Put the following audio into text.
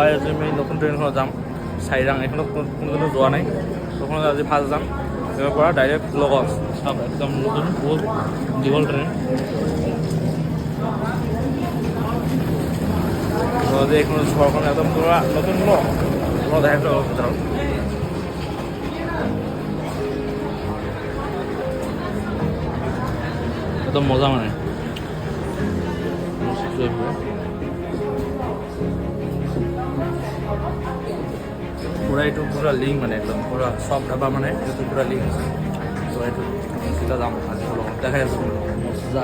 আজি আমি নতুন ট্ৰেইনখনত যাম চাইৰাং, এইখনত কোনো যোৱা নাই, সেইখনত আজি ফাৰ্ষ্ট যাম। ইয়াৰ পৰা ডাইৰেক্ট লগত চাওক একদম নতুন বহুত দীঘল ট্ৰেইন। আজি এইখন চহৰখন একদম পুৰা নতুন ন, মই দেখাই ভিতৰত একদম মজা মানে পুৰা এইটো পুৰা লিংক মানে একদম পুৰা চব ডাবা মানে এইটো পুৰা লিংক আছে। তো এইটো চিধা যাম আজি লগত দেখাই আছোঁ মজা।